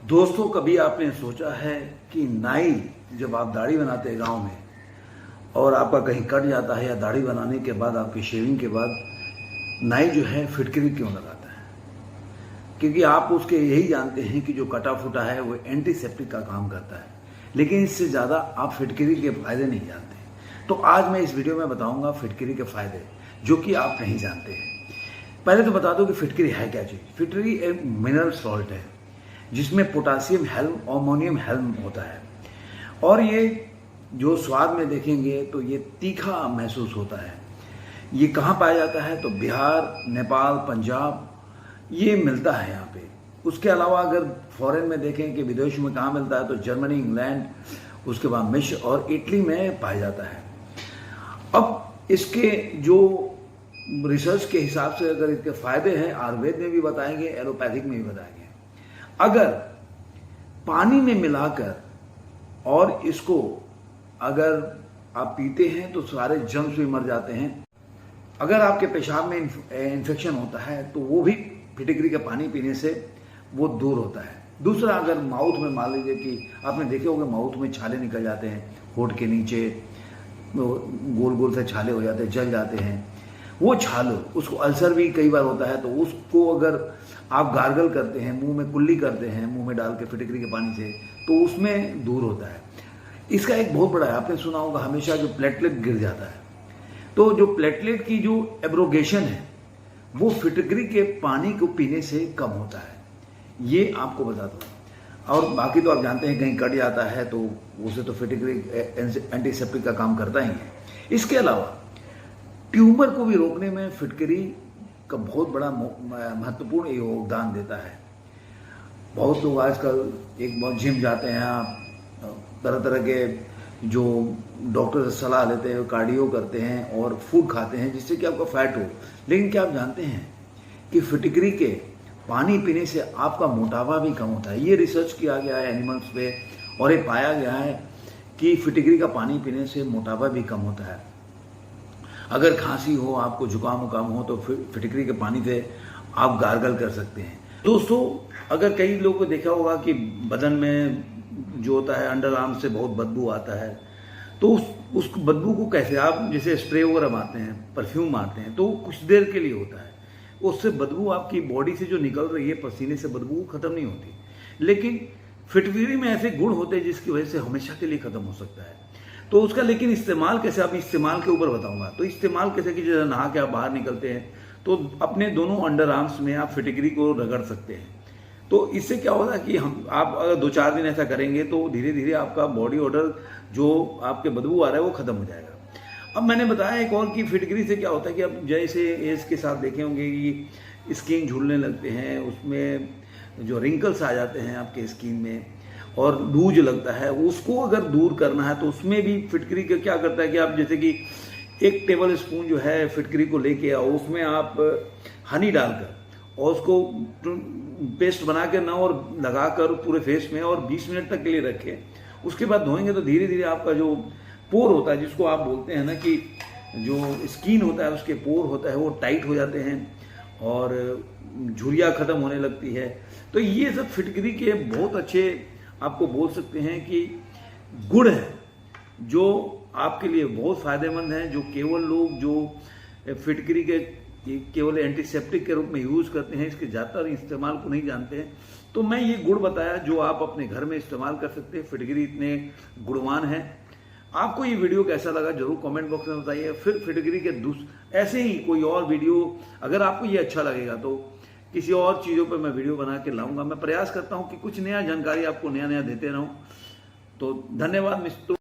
दोस्तों, कभी आपने सोचा है कि नाई जब आप दाढ़ी बनाते हैं गांव में और आपका कहीं कट जाता है या दाढ़ी बनाने के बाद आपकी शेविंग के बाद नाई जो है फिटकरी क्यों लगाता है? क्योंकि आप उसके यही जानते हैं कि जो कटा फूटा है वो एंटीसेप्टिक का काम करता है, लेकिन इससे ज़्यादा आप फिटकरी के फायदे नहीं जानते। तो आज मैं इस वीडियो में बताऊंगा फिटकरी के फायदे जो कि आप नहीं जानते हैं। पहले तो बता दो कि फिटकरी है क्या चीज़। फिटकरी एक मिनरल सॉल्ट है जिसमें पोटासियम हेल्म अमोनियम हेल्म होता है, और ये जो स्वाद में देखेंगे तो ये तीखा महसूस होता है। ये कहाँ पाया जाता है? तो बिहार, नेपाल, पंजाब ये मिलता है यहाँ पे। उसके अलावा अगर फॉरेन में देखें कि विदेशों में कहाँ मिलता है तो जर्मनी, इंग्लैंड, उसके बाद मिस्र और इटली में पाया जाता है। अब इसके जो रिसर्च के हिसाब से अगर इसके फायदे हैं, आयुर्वेद में भी बताएंगे, एलोपैथिक में भी बताएंगे। अगर पानी में मिलाकर और इसको अगर आप पीते हैं तो सारे जर्म्स भी मर जाते हैं। अगर आपके पेशाब में इन्फेक्शन होता है तो वो भी फिटकरी का पानी पीने से वो दूर होता है। दूसरा, अगर माउथ में मान लीजिए कि आपने देखे होंगे माउथ में छाले निकल जाते हैं, होठ के नीचे गोल गोल से छाले हो जाते हैं, जल जाते हैं, वो छालो, उसको अल्सर भी कई बार होता है, तो उसको अगर आप गार्गल करते हैं, मुंह में कुल्ली करते हैं मुंह में डाल के फिटकरी के पानी से, तो उसमें दूर होता है। इसका एक बहुत बड़ा है, आपने सुना होगा हमेशा जो प्लेटलेट गिर जाता है, तो जो प्लेटलेट की जो एब्रोगेशन है वो फिटकरी के पानी को पीने से कम होता है। ये आपको बता दो। और बाकी तो आप जानते हैं कहीं कट जाता है तो उसे तो फिटकरी एंटीसेप्टिक का काम करता ही है। इसके अलावा ट्यूमर को भी रोकने में फिटकरी का बहुत बड़ा महत्वपूर्ण योगदान देता है। बहुत लोग आजकल बहुत जिम जाते हैं, आप तरह तरह के जो डॉक्टर से सलाह लेते हैं, कार्डियो करते हैं और फूड खाते हैं जिससे कि आपका फैट हो। लेकिन क्या आप जानते हैं कि फिटकरी के पानी पीने से आपका मोटापा भी कम होता है। ये रिसर्च किया गया है एनिमल्स पे और ये पाया गया है कि फिटकरी का पानी पीने से मोटापा भी कम होता है। अगर खांसी हो, आपको जुकाम हो तो फिटकरी के पानी से आप गार्गल कर सकते हैं। दोस्तों, अगर कई लोगों को देखा होगा कि बदन में जो होता है अंडर आर्म से बहुत बदबू आता है, तो उस बदबू को कैसे आप जैसे स्प्रे वगैरह मारते हैं, परफ्यूम मारते हैं, तो कुछ देर के लिए होता है, उससे बदबू आपकी बॉडी से जो निकल रही है पसीने से बदबू खत्म नहीं होती। लेकिन फिटकरी में ऐसे गुण होते हैं जिसकी वजह से हमेशा के लिए खत्म हो सकता है। तो उसका लेकिन इस्तेमाल कैसे, आप इस्तेमाल के ऊपर बताऊंगा। तो इस्तेमाल कैसे कि जैसे नहा के आप बाहर निकलते हैं तो अपने दोनों अंडर आर्म्स में आप फिटकरी को रगड़ सकते हैं। तो इससे क्या होगा कि आप अगर 2-4 दिन ऐसा करेंगे तो धीरे धीरे आपका बॉडी ऑर्डर जो आपके बदबू आ रहा है वो खत्म हो जाएगा। अब मैंने बताया एक और कि फिटकरी से क्या होता है कि अब जैसे एज के साथ देखे होंगे कि स्किन झूलने लगते हैं, उसमें जो रिंकल्स आ जाते हैं आपके स्किन में और लूज लगता है, उसको अगर दूर करना है तो उसमें भी फिटकरी का क्या करता है कि आप जैसे कि 1 टेबल स्पून जो है फिटकरी को लेके आओ, उसमें आप हनी डालकर और उसको पेस्ट बना के ना और लगाकर पूरे फेस में और 20 मिनट तक के लिए रखें। उसके बाद धोएंगे तो धीरे धीरे आपका जो पोर होता है, जिसको आप बोलते हैं ना कि जो स्किन होता है उसके पोर होता है वो टाइट हो जाते हैं और झुर्रियाँ खत्म होने लगती है। तो ये सब फिटकरी के बहुत अच्छे आपको बोल सकते हैं कि गुण है जो आपके लिए बहुत फायदेमंद हैं, जो केवल लोग जो फिटकरी के केवल एंटीसेप्टिक के रूप में यूज करते हैं, इसके ज़्यादातर इस्तेमाल को नहीं जानते हैं। तो मैं ये गुण बताया जो आप अपने घर में इस्तेमाल कर सकते हैं। फिटकरी इतने गुणवान है। आपको ये वीडियो कैसा लगा जरूर कमेंट बॉक्स में बताइए। फिर फिटकरी के ऐसे ही कोई और वीडियो अगर आपको ये अच्छा लगेगा तो किसी और चीज़ों पर मैं वीडियो बना के लाऊंगा। मैं प्रयास करता हूँ कि कुछ नया जानकारी आपको नया देते रहूँ। तो धन्यवाद मित्रों।